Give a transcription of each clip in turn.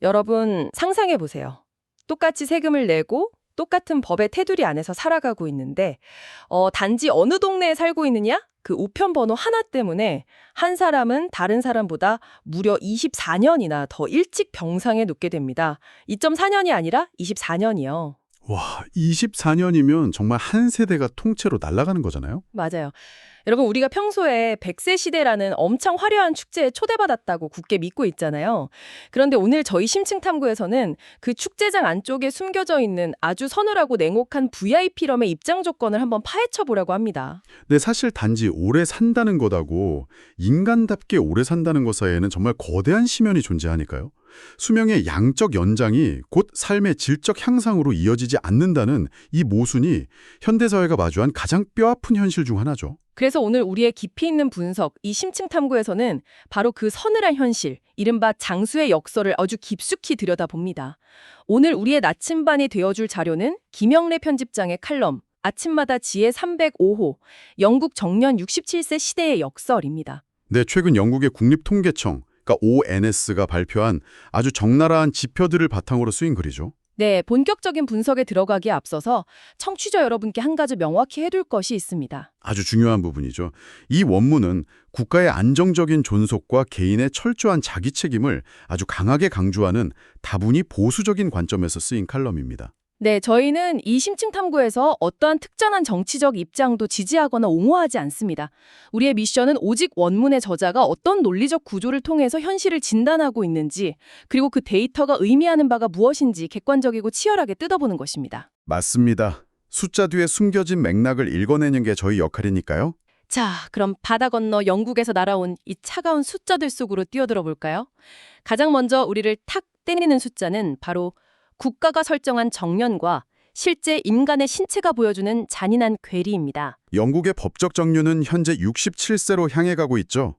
여러분 상상해 보세요. 똑같이 세금을 내고 똑같은 법의 테두리 안에서 살아가고 있는데 단지 어느 동네에 살고 있느냐? 그 우편 번호 하나 때문에 한 사람은 다른 사람보다 무려 24년이나 더 일찍 병상에 눕게 됩니다. 2.4년이 아니라 24년이요. 와, 24년이면 정말 한 세대가 통째로 날아가는 거잖아요? 맞아요. 여러분, 우리가 평소에 100세 시대라는 엄청 화려한 축제에 초대받았다고 굳게 믿고 있잖아요. 그런데 오늘 저희 심층탐구에서는 그 축제장 안쪽에 숨겨져 있는 아주 서늘하고 냉혹한 VIP럼의 입장 조건을 한번 파헤쳐 보려고 합니다. 네, 사실 단지 오래 산다는 거다고 인간답게 오래 산다는 것 사이에는 정말 거대한 심연이 존재하니까요. 수명의 양적 연장이 곧 삶의 질적 향상으로 이어지지 않는다는 이 모순이 현대사회가 마주한 가장 뼈아픈 현실 중 하나죠. 그래서 오늘 우리의 깊이 있는 분석, 이 심층탐구에서는 바로 그 서늘한 현실, 이른바 장수의 역설을 아주 깊숙이 들여다봅니다. 오늘 우리의 나침반이 되어줄 자료는 김영래 편집장의 칼럼, 아침마다 지혜 305호, 영국 정년 67세 시대의 역설입니다. 네, 최근 영국의 국립통계청, 그러니까 ONS가 발표한 아주 적나라한 지표들을 바탕으로 쓰인 글이죠. 네, 본격적인 분석에 들어가기에 앞서서 청취자 여러분께 한 가지 명확히 해둘 것이 있습니다. 아주 중요한 부분이죠. 이 원문은 국가의 안정적인 존속과 개인의 철저한 자기 책임을 아주 강하게 강조하는 다분히 보수적인 관점에서 쓰인 칼럼입니다. 네, 저희는 이 심층탐구에서 어떠한 특정한 정치적 입장도 지지하거나 옹호하지 않습니다. 우리의 미션은 오직 원문의 저자가 어떤 논리적 구조를 통해서 현실을 진단하고 있는지, 그리고 그 데이터가 의미하는 바가 무엇인지 객관적이고 치열하게 뜯어보는 것입니다. 맞습니다. 숫자 뒤에 숨겨진 맥락을 읽어내는 게 저희 역할이니까요. 자, 그럼 바다 건너 영국에서 날아온 이 차가운 숫자들 속으로 뛰어들어 볼까요? 가장 먼저 우리를 탁 때리는 숫자는 바로 국가가 설정한 정년과 실제 인간의 신체가 보여주는 잔인한 괴리입니다. 영국의 법적 정년은 현재 67세로 향해 가고 있죠.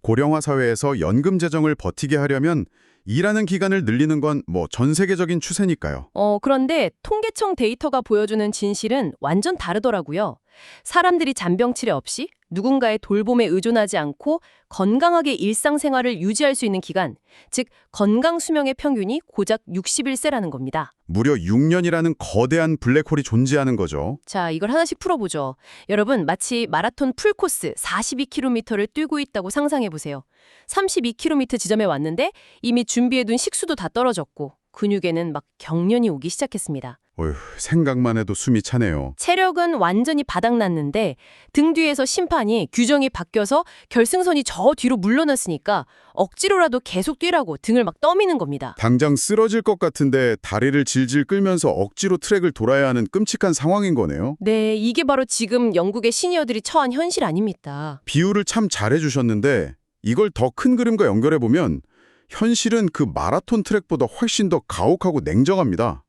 고령화 사회에서 연금 재정을 버티게 하려면 일하는 기간을 늘리는 건 전 세계적인 추세니까요. 그런데 통계청 데이터가 보여주는 진실은 완전 다르더라고요. 사람들이 잔병 치레 없이 누군가의 돌봄에 의존하지 않고 건강하게 일상생활을 유지할 수 있는 기간, 즉 건강 수명의 평균이 고작 61세라는 겁니다. 무려 6년이라는 거대한 블랙홀이 존재하는 거죠. 자, 이걸 하나씩 풀어보죠. 여러분, 마치 마라톤 풀코스 42km를 뛰고 있다고 상상해보세요. 32km 지점에 왔는데 이미 준비해둔 식수도 다 떨어졌고 근육에는 막 경련이 오기 시작했습니다. 어휴, 생각만 해도 숨이 차네요. 체력은 완전히 바닥났는데 등 뒤에서 심판이 규정이 바뀌어서 결승선이 저 뒤로 물러났으니까 억지로라도 계속 뛰라고 등을 막 떠미는 겁니다. 당장 쓰러질 것 같은데 다리를 질질 끌면서 억지로 트랙을 돌아야 하는 끔찍한 상황인 거네요. 네, 이게 바로 지금 영국의 시니어들이 처한 현실 아닙니까? 비유를 참 잘해주셨는데 이걸 더 큰 그림과 연결해보면 현실은 그 마라톤 트랙보다 훨씬 더 가혹하고 냉정합니다.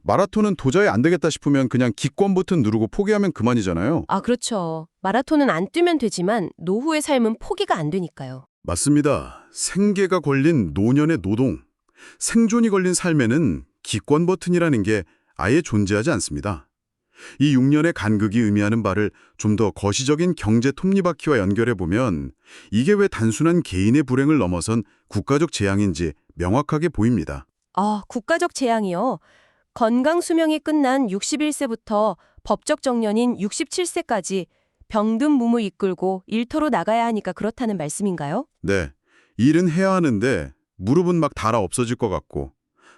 마라톤은 도저히 안 되겠다 싶으면 그냥 기권 버튼 누르고 포기하면 그만이잖아요. 아, 그렇죠. 마라톤은 안 뛰면 되지만 노후의 삶은 포기가 안 되니까요. 맞습니다. 생계가 걸린 노년의 노동, 생존이 걸린 삶에는 기권 버튼이라는 게 아예 존재하지 않습니다. 이 6년의 간극이 의미하는 바를 좀 더 거시적인 경제 톱니바퀴와 연결해보면 이게 왜 단순한 개인의 불행을 넘어선 국가적 재앙인지 명확하게 보입니다. 아, 국가적 재앙이요. 건강 수명이 끝난 61세부터 법적 정년인 67세까지 병든 몸을 이끌고 일터로 나가야 하니까 그렇다는 말씀인가요? 네, 일은 해야 하는데 무릎은 막 닳아 없어질 것 같고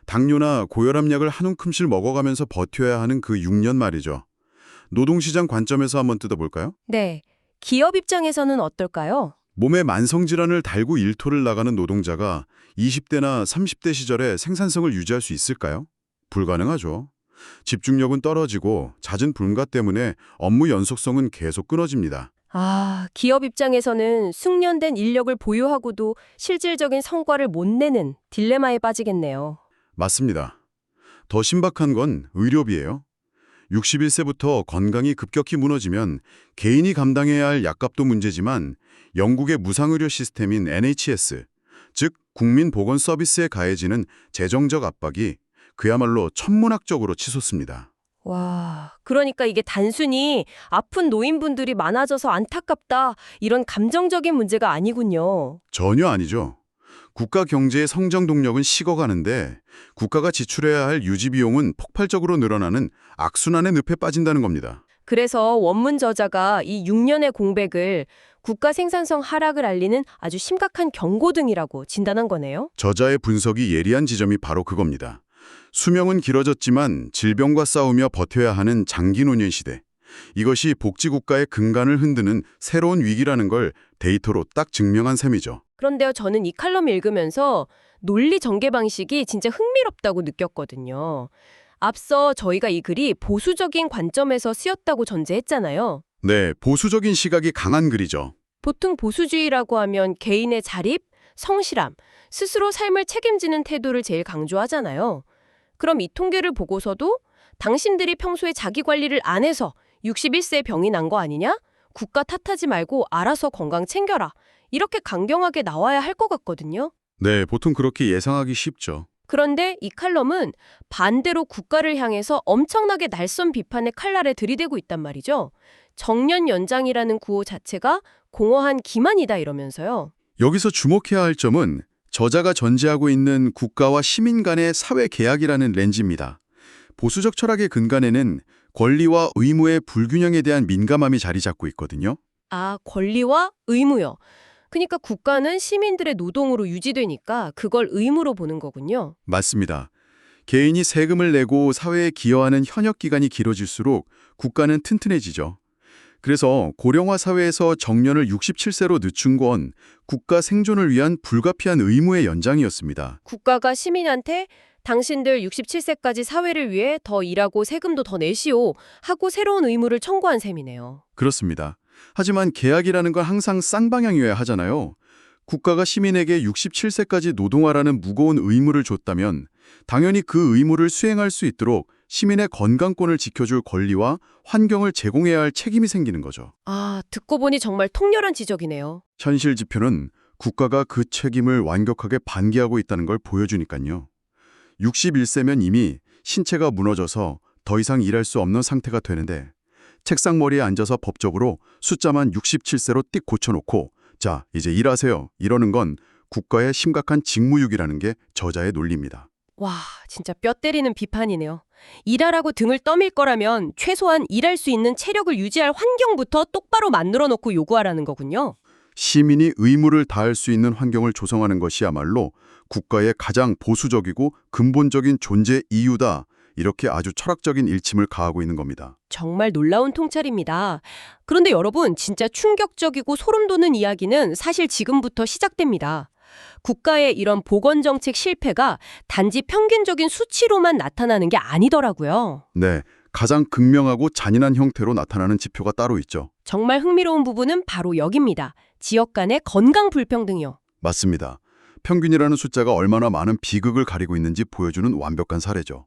당뇨나 고혈압 약을 한 움큼씩 먹어가면서 버텨야 하는 그 6년 말이죠. 노동시장 관점에서 한번 뜯어볼까요? 네. 기업 입장에서는 어떨까요? 몸에 만성질환을 달고 일터를 나가는 노동자가 20대나 30대 시절에 생산성을 유지할 수 있을까요? 불가능하죠. 집중력은 떨어지고 잦은 불가 때문에 업무 연속성은 계속 끊어집니다. 아, 기업 입장에서는 숙련된 인력을 보유하고도 실질적인 성과를 못 내는 딜레마에 빠지겠네요. 맞습니다. 더 신박한 건 의료비예요. 61세부터 건강이 급격히 무너지면 개인이 감당해야 할 약값도 문제지만 영국의 무상의료 시스템인 NHS, 즉 국민보건서비스에 가해지는 재정적 압박이 그야말로 천문학적으로 치솟습니다. 와, 그러니까 이게 단순히 아픈 노인분들이 많아져서 안타깝다 이런 감정적인 문제가 아니군요. 전혀 아니죠. 국가 경제의 성장 동력은 식어가는데 국가가 지출해야 할 유지 비용은 폭발적으로 늘어나는 악순환의 늪에 빠진다는 겁니다. 그래서 원문 저자가 이 6년의 공백을 국가 생산성 하락을 알리는 아주 심각한 경고등이라고 진단한 거네요. 저자의 분석이 예리한 지점이 바로 그겁니다. 수명은 길어졌지만 질병과 싸우며 버텨야 하는 장기 노년 시대. 이것이 복지국가의 근간을 흔드는 새로운 위기라는 걸 데이터로 딱 증명한 셈이죠. 그런데요, 저는 이 칼럼 읽으면서 논리 전개 방식이 진짜 흥미롭다고 느꼈거든요. 앞서 저희가 이 글이 보수적인 관점에서 쓰였다고 전제했잖아요. 네, 보수적인 시각이 강한 글이죠. 보통 보수주의라고 하면 개인의 자립, 성실함, 스스로 삶을 책임지는 태도를 제일 강조하잖아요. 그럼 이 통계를 보고서도 당신들이 평소에 자기 관리를 안 해서 61세에 병이 난 거 아니냐? 국가 탓하지 말고 알아서 건강 챙겨라. 이렇게 강경하게 나와야 할 것 같거든요. 네, 보통 그렇게 예상하기 쉽죠. 그런데 이 칼럼은 반대로 국가를 향해서 엄청나게 날선 비판의 칼날에 들이대고 있단 말이죠. 정년 연장이라는 구호 자체가 공허한 기만이다 이러면서요. 여기서 주목해야 할 점은 저자가 전제하고 있는 국가와 시민 간의 사회 계약이라는 렌즈입니다. 보수적 철학의 근간에는 권리와 의무의 불균형에 대한 민감함이 자리 잡고 있거든요. 아, 권리와 의무요. 그러니까 국가는 시민들의 노동으로 유지되니까 그걸 의무로 보는 거군요. 맞습니다. 개인이 세금을 내고 사회에 기여하는 현역 기간이 길어질수록 국가는 튼튼해지죠. 그래서 고령화 사회에서 정년을 67세로 늦춘 건 국가 생존을 위한 불가피한 의무의 연장이었습니다. 국가가 시민한테 당신들 67세까지 사회를 위해 더 일하고 세금도 더 내시오 하고 새로운 의무를 청구한 셈이네요. 그렇습니다. 하지만 계약이라는 건 항상 쌍방향이어야 하잖아요. 국가가 시민에게 67세까지 노동하라는 무거운 의무를 줬다면 당연히 그 의무를 수행할 수 있도록 시민의 건강권을 지켜줄 권리와 환경을 제공해야 할 책임이 생기는 거죠. 아, 듣고 보니 정말 통렬한 지적이네요. 현실 지표는 국가가 그 책임을 완벽하게 반기하고 있다는 걸 보여주니까요. 61세면 이미 신체가 무너져서 더 이상 일할 수 없는 상태가 되는데 책상머리에 앉아서 법적으로 숫자만 67세로 띡 고쳐놓고 자, 이제 일하세요. 이러는 건 국가의 심각한 직무유기라는 게 저자의 논리입니다. 와, 진짜 뼈 때리는 비판이네요. 일하라고 등을 떠밀 거라면 최소한 일할 수 있는 체력을 유지할 환경부터 똑바로 만들어 놓고 요구하라는 거군요. 시민이 의무를 다할 수 있는 환경을 조성하는 것이야말로 국가의 가장 보수적이고 근본적인 존재 이유다. 이렇게 아주 철학적인 일침을 가하고 있는 겁니다. 정말 놀라운 통찰입니다. 그런데 여러분, 진짜 충격적이고 소름 돋는 이야기는 사실 지금부터 시작됩니다. 국가의 이런 보건정책 실패가 단지 평균적인 수치로만 나타나는 게 아니더라고요. 네, 가장 극명하고 잔인한 형태로 나타나는 지표가 따로 있죠. 정말 흥미로운 부분은 바로 여기입니다. 지역 간의 건강 불평등이요. 맞습니다. 평균이라는 숫자가 얼마나 많은 비극을 가리고 있는지 보여주는 완벽한 사례죠.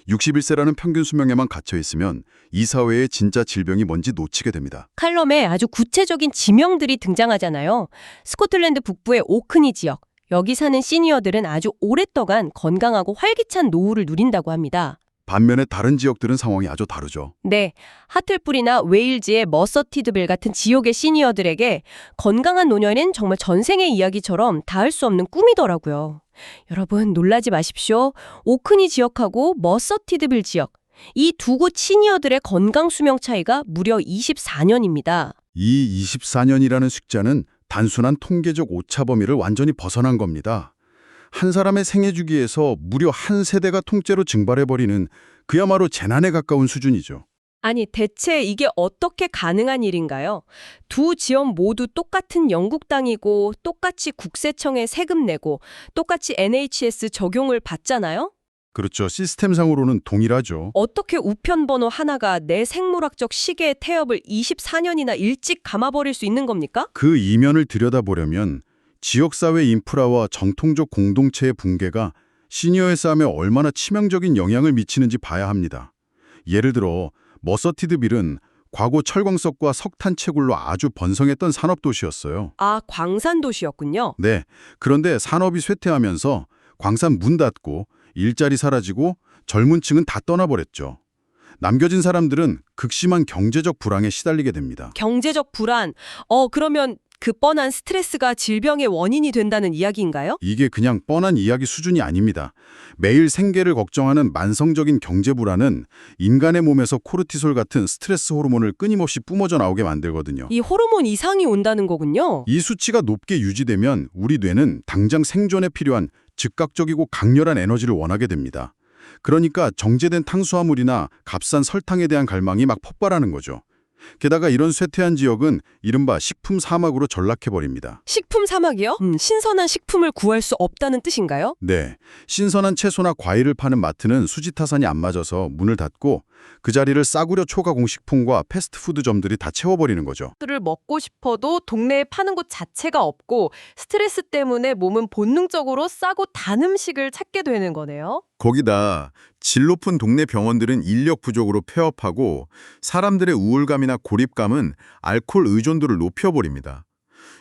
61세라는 평균 수명에만 갇혀 있으면 이 사회의 진짜 질병이 뭔지 놓치게 됩니다. 칼럼에 아주 구체적인 지명들이 등장하잖아요. 스코틀랜드 북부의 오크니 지역. 여기 사는 시니어들은 아주 오랫동안 건강하고 활기찬 노후를 누린다고 합니다. 반면에 다른 지역들은 상황이 아주 다르죠. 네, 하틀풀이나 웨일즈의 머서티드빌 같은 지역의 시니어들에게 건강한 노년은 정말 전생의 이야기처럼 닿을 수 없는 꿈이더라고요. 여러분 놀라지 마십시오. 오크니 지역하고 머서티드빌 지역, 이 두 곳 시니어들의 건강 수명 차이가 무려 24년입니다. 이 24년이라는 숫자는 단순한 통계적 오차 범위를 완전히 벗어난 겁니다. 한 사람의 생애 주기에서 무려 한 세대가 통째로 증발해버리는 그야말로 재난에 가까운 수준이죠. 아니, 대체 이게 어떻게 가능한 일인가요? 두 지역 모두 똑같은 영국 땅이고 똑같이 국세청에 세금 내고 똑같이 NHS 적용을 받잖아요? 그렇죠. 시스템상으로는 동일하죠. 어떻게 우편번호 하나가 내 생물학적 시계의 태엽을 24년이나 일찍 감아버릴 수 있는 겁니까? 그 이면을 들여다보려면 지역사회 인프라와 정통적 공동체의 붕괴가 시니어의 삶에 얼마나 치명적인 영향을 미치는지 봐야 합니다. 예를 들어 머서티드빌은 과거 철광석과 석탄 채굴로 아주 번성했던 산업도시였어요. 아, 광산도시였군요. 네, 그런데 산업이 쇠퇴하면서 광산 문 닫고 일자리 사라지고 젊은 층은 다 떠나버렸죠. 남겨진 사람들은 극심한 경제적 불황에 시달리게 됩니다. 경제적 불안. 그러면 그 뻔한 스트레스가 질병의 원인이 된다는 이야기인가요? 이게 그냥 뻔한 이야기 수준이 아닙니다. 매일 생계를 걱정하는 만성적인 경제 불안은 인간의 몸에서 코르티솔 같은 스트레스 호르몬을 끊임없이 뿜어져 나오게 만들거든요. 이 호르몬 이상이 온다는 거군요. 이 수치가 높게 유지되면 우리 뇌는 당장 생존에 필요한 즉각적이고 강렬한 에너지를 원하게 됩니다. 그러니까 정제된 탄수화물이나 값싼 설탕에 대한 갈망이 막 폭발하는 거죠. 게다가 이런 쇠퇴한 지역은 이른바 식품 사막으로 전락해버립니다. 식품 사막이요? 신선한 식품을 구할 수 없다는 뜻인가요? 네, 신선한 채소나 과일을 파는 마트는 수지타산이 안 맞아서 문을 닫고 그 자리를 싸구려 초가 공식품과 패스트푸드점들이 다 채워버리는 거죠. 를 먹고 싶어도 동네에 파는 곳 자체가 없고 스트레스 때문에 몸은 본능적으로 싸고 단 음식을 찾게 되는 거네요. 거기다 질 높은 동네 병원들은 인력 부족으로 폐업하고 사람들의 우울감이나 고립감은 알코올 의존도를 높여버립니다.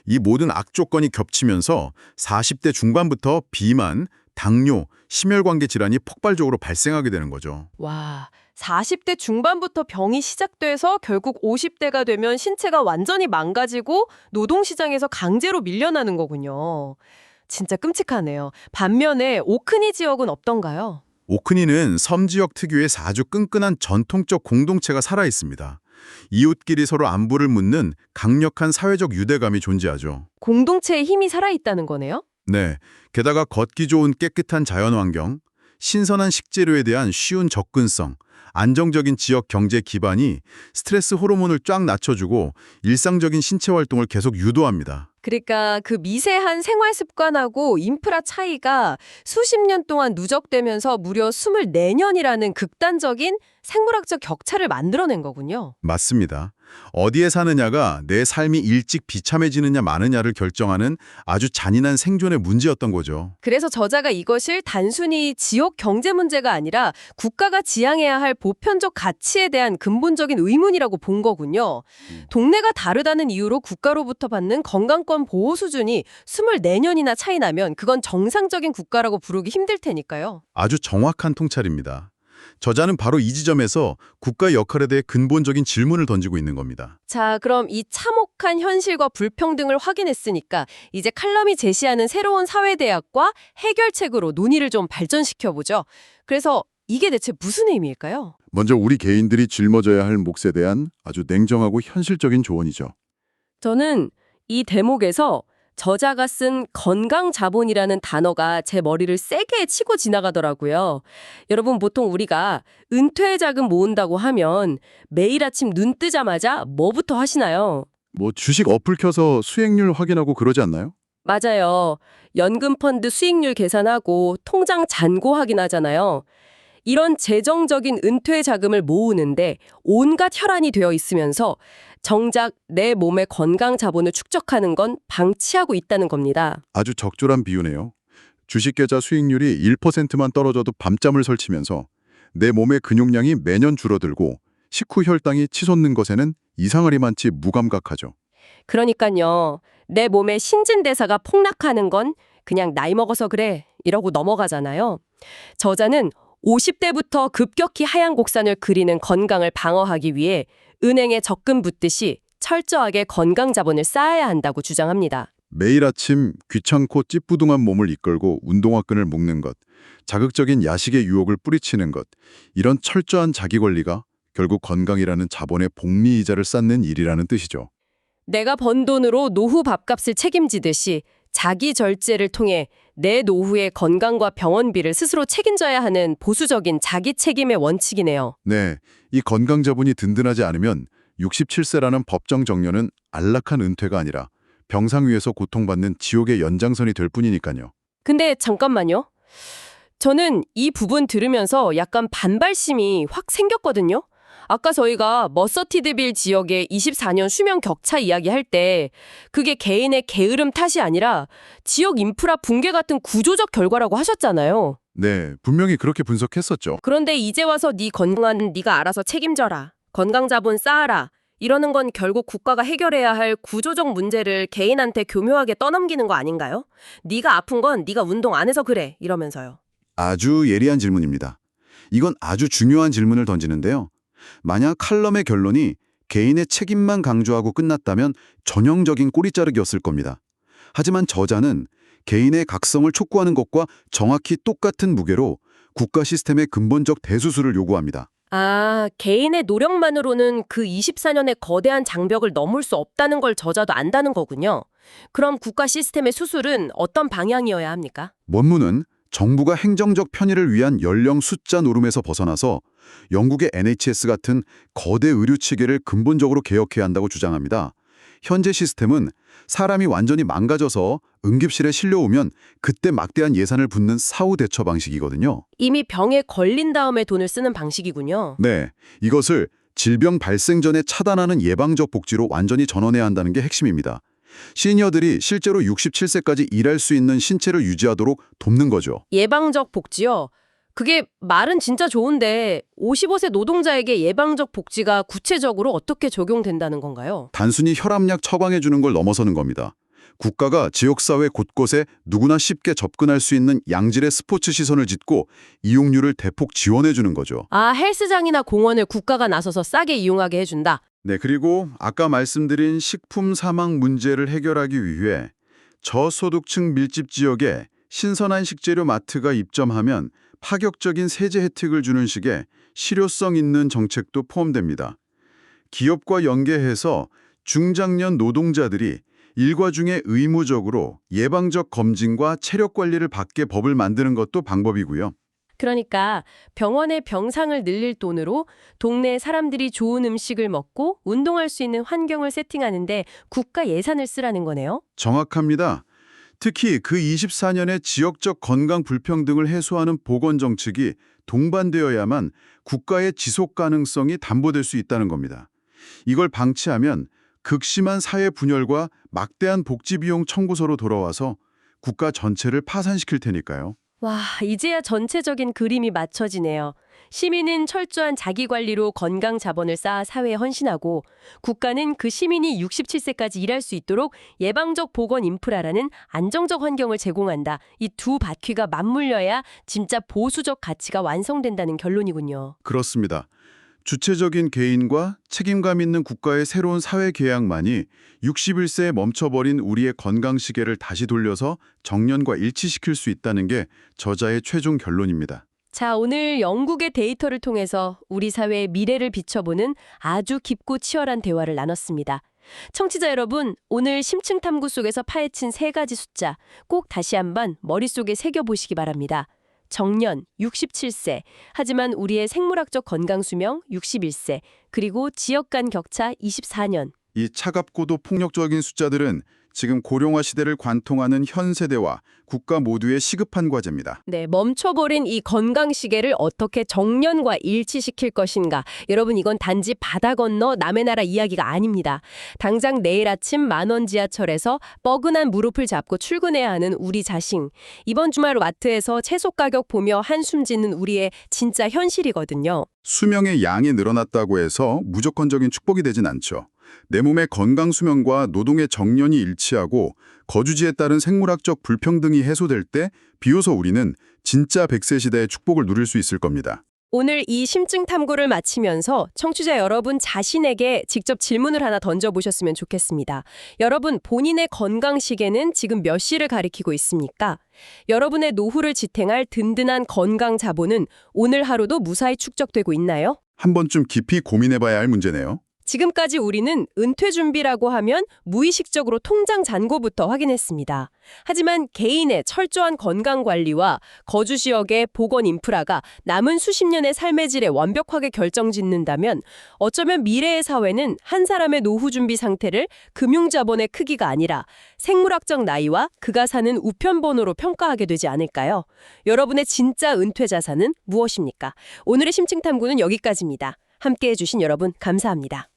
이 모든 악조건이 겹치면서 40대 중반부터 비만, 당뇨, 심혈관계 질환이 폭발적으로 발생하게 되는 거죠. 와, 40대 중반부터 병이 시작돼서 결국 50대가 되면 신체가 완전히 망가지고 노동시장에서 강제로 밀려나는 거군요. 진짜 끔찍하네요. 반면에 오크니 지역은 어떤가요? 오크니는 섬 지역 특유의 아주 끈끈한 전통적 공동체가 살아 있습니다. 이웃끼리 서로 안부를 묻는 강력한 사회적 유대감이 존재하죠. 공동체의 힘이 살아있다는 거네요? 네, 게다가 걷기 좋은 깨끗한 자연환경, 신선한 식재료에 대한 쉬운 접근성, 안정적인 지역 경제 기반이 스트레스 호르몬을 쫙 낮춰주고 일상적인 신체 활동을 계속 유도합니다. 그러니까 그 미세한 생활 습관하고 인프라 차이가 수십 년 동안 누적되면서 무려 24년이라는 극단적인 생물학적 격차를 만들어낸 거군요. 맞습니다. 어디에 사느냐가 내 삶이 일찍 비참해지느냐 마느냐를 결정하는 아주 잔인한 생존의 문제였던 거죠. 그래서 저자가 이것을 단순히 지역 경제 문제가 아니라 국가가 지향해야 할 보편적 가치에 대한 근본적인 의문이라고 본 거군요. 동네가 다르다는 이유로 국가로부터 받는 건강권 보호 수준이 24년이나 차이 나면 그건 정상적인 국가라고 부르기 힘들 테니까요. 아주 정확한 통찰입니다. 저자는 바로 이 지점에서 국가의 역할에 대해 근본적인 질문을 던지고 있는 겁니다. 자, 그럼 이 참혹한 현실과 불평등을 확인했으니까 이제 칼럼이 제시하는 새로운 사회대학과 해결책으로 논의를 좀 발전시켜보죠. 그래서 이게 대체 무슨 의미일까요? 먼저 우리 개인들이 짊어져야 할 몫에 대한 아주 냉정하고 현실적인 조언이죠. 저는 이 대목에서 저자가 쓴 건강 자본이라는 단어가 제 머리를 세게 치고 지나가더라고요. 여러분, 보통 우리가 은퇴 자금 모은다고 하면 매일 아침 눈 뜨자마자 뭐부터 하시나요? 뭐 주식 어플 켜서 수익률 확인하고 그러지 않나요? 맞아요. 연금 펀드 수익률 계산하고 통장 잔고 확인하잖아요. 이런 재정적인 은퇴 자금을 모으는데 온갖 혈안이 되어 있으면서 정작 내 몸의 건강 자본을 축적하는 건 방치하고 있다는 겁니다. 아주 적절한 비유네요. 주식 계좌 수익률이 1%만 떨어져도 밤잠을 설치면서 내 몸의 근육량이 매년 줄어들고 식후 혈당이 치솟는 것에는 이상하리 많지 무감각하죠. 그러니까요. 내 몸의 신진대사가 폭락하는 건 그냥 나이 먹어서 그래 이러고 넘어가잖아요. 저자는 50대부터 급격히 하향 곡선을 그리는 건강을 방어하기 위해 은행에 적금 붓듯이 철저하게 건강 자본을 쌓아야 한다고 주장합니다. 매일 아침 귀찮고 찌뿌둥한 몸을 이끌고 운동화끈을 묶는 것, 자극적인 야식의 유혹을 뿌리치는 것, 이런 철저한 자기관리가 결국 건강이라는 자본의 복리이자를 쌓는 일이라는 뜻이죠. 내가 번 돈으로 노후 밥값을 책임지듯이 자기 절제를 통해 내 노후의 건강과 병원비를 스스로 책임져야 하는 보수적인 자기 책임의 원칙이네요. 네, 이 건강 자본이 든든하지 않으면 67세라는 법정 정년은 안락한 은퇴가 아니라 병상 위에서 고통받는 지옥의 연장선이 될 뿐이니까요. 근데 잠깐만요. 저는 이 부분 들으면서 약간 반발심이 확 생겼거든요. 아까 저희가 머서티드빌 지역의 24년 수명 격차 이야기할 때 그게 개인의 게으름 탓이 아니라 지역 인프라 붕괴 같은 구조적 결과라고 하셨잖아요. 네, 분명히 그렇게 분석했었죠. 그런데 이제 와서 네 건강은 네가 알아서 책임져라. 건강 자본 쌓아라. 이러는 건 결국 국가가 해결해야 할 구조적 문제를 개인한테 교묘하게 떠넘기는 거 아닌가요? 네가 아픈 건 네가 운동 안 해서 그래. 이러면서요. 아주 예리한 질문입니다. 이건 아주 중요한 질문을 던지는데요. 만약 칼럼의 결론이 개인의 책임만 강조하고 끝났다면 전형적인 꼬리자르기였을 겁니다. 하지만 저자는 개인의 각성을 촉구하는 것과 정확히 똑같은 무게로 국가 시스템의 근본적 대수술을 요구합니다. 아, 개인의 노력만으로는 그 24년의 거대한 장벽을 넘을 수 없다는 걸 저자도 안다는 거군요. 그럼 국가 시스템의 수술은 어떤 방향이어야 합니까? 원문은 정부가 행정적 편의를 위한 연령 숫자 노름에서 벗어나서 영국의 NHS 같은 거대 의료 체계를 근본적으로 개혁해야 한다고 주장합니다. 현재 시스템은 사람이 완전히 망가져서 응급실에 실려오면 그때 막대한 예산을 붓는 사후 대처 방식이거든요. 이미 병에 걸린 다음에 돈을 쓰는 방식이군요. 네, 이것을 질병 발생 전에 차단하는 예방적 복지로 완전히 전환해야 한다는 게 핵심입니다. 시니어들이 실제로 67세까지 일할 수 있는 신체를 유지하도록 돕는 거죠. 예방적 복지요? 그게 말은 진짜 좋은데 55세 노동자에게 예방적 복지가 구체적으로 어떻게 적용된다는 건가요? 단순히 혈압약 처방해 주는 걸 넘어서는 겁니다. 국가가 지역사회 곳곳에 누구나 쉽게 접근할 수 있는 양질의 스포츠 시설을 짓고 이용료를 대폭 지원해 주는 거죠. 아, 헬스장이나 공원을 국가가 나서서 싸게 이용하게 해준다. 네, 그리고 아까 말씀드린 식품 사망 문제를 해결하기 위해 저소득층 밀집 지역에 신선한 식재료 마트가 입점하면 파격적인 세제 혜택을 주는 식의 실효성 있는 정책도 포함됩니다. 기업과 연계해서 중장년 노동자들이 일과 중에 의무적으로 예방적 검진과 체력 관리를 받게 법을 만드는 것도 방법이고요. 그러니까 병원의 병상을 늘릴 돈으로 동네 사람들이 좋은 음식을 먹고 운동할 수 있는 환경을 세팅하는데 국가 예산을 쓰라는 거네요. 정확합니다. 특히 그 24년의 지역적 건강 불평등을 해소하는 보건 정책이 동반되어야만 국가의 지속 가능성이 담보될 수 있다는 겁니다. 이걸 방치하면 극심한 사회 분열과 막대한 복지 비용 청구서로 돌아와서 국가 전체를 파산시킬 테니까요. 와, 이제야 전체적인 그림이 맞춰지네요. 시민은 철저한 자기관리로 건강 자본을 쌓아 사회에 헌신하고 국가는 그 시민이 67세까지 일할 수 있도록 예방적 보건 인프라라는 안정적 환경을 제공한다. 이 두 바퀴가 맞물려야 진짜 보수적 가치가 완성된다는 결론이군요. 그렇습니다. 주체적인 개인과 책임감 있는 국가의 새로운 사회 계약만이 61세에 멈춰버린 우리의 건강 시계를 다시 돌려서 정년과 일치시킬 수 있다는 게 저자의 최종 결론입니다. 자, 오늘 영국의 데이터를 통해서 우리 사회의 미래를 비춰보는 아주 깊고 치열한 대화를 나눴습니다. 청취자 여러분, 오늘 심층 탐구 속에서 파헤친 3가지 숫자 꼭 다시 한번 머릿속에 새겨보시기 바랍니다. 정년 67세, 하지만 우리의 생물학적 건강 수명 61세, 그리고 지역 간 격차 24년. 이 차갑고도 폭력적인 숫자들은 지금 고령화 시대를 관통하는 현 세대와 국가 모두의 시급한 과제입니다. 네, 멈춰버린 이 건강 시계를 어떻게 정년과 일치시킬 것인가. 여러분, 이건 단지 바다 건너 남의 나라 이야기가 아닙니다. 당장 내일 아침 만원 지하철에서 뻐근한 무릎을 잡고 출근해야 하는 우리 자신. 이번 주말 마트에서 채소 가격 보며 한숨 짓는 우리의 진짜 현실이거든요. 수명의 양이 늘어났다고 해서 무조건적인 축복이 되진 않죠. 내 몸의 건강 수명과 노동의 정년이 일치하고 거주지에 따른 생물학적 불평등이 해소될 때 비로소 우리는 진짜 100세 시대의 축복을 누릴 수 있을 겁니다. 오늘 이 심층 탐구를 마치면서 청취자 여러분 자신에게 직접 질문을 하나 던져보셨으면 좋겠습니다. 여러분, 본인의 건강 시계는 지금 몇 시를 가리키고 있습니까? 여러분의 노후를 지탱할 든든한 건강 자본은 오늘 하루도 무사히 축적되고 있나요? 한 번쯤 깊이 고민해봐야 할 문제네요. 지금까지 우리는 은퇴 준비라고 하면 무의식적으로 통장 잔고부터 확인했습니다. 하지만 개인의 철저한 건강관리와 거주 지역의 보건 인프라가 남은 수십 년의 삶의 질에 완벽하게 결정짓는다면 어쩌면 미래의 사회는 한 사람의 노후 준비 상태를 금융자본의 크기가 아니라 생물학적 나이와 그가 사는 우편번호로 평가하게 되지 않을까요? 여러분의 진짜 은퇴 자산은 무엇입니까? 오늘의 심층탐구는 여기까지입니다. 함께해 주신 여러분 감사합니다.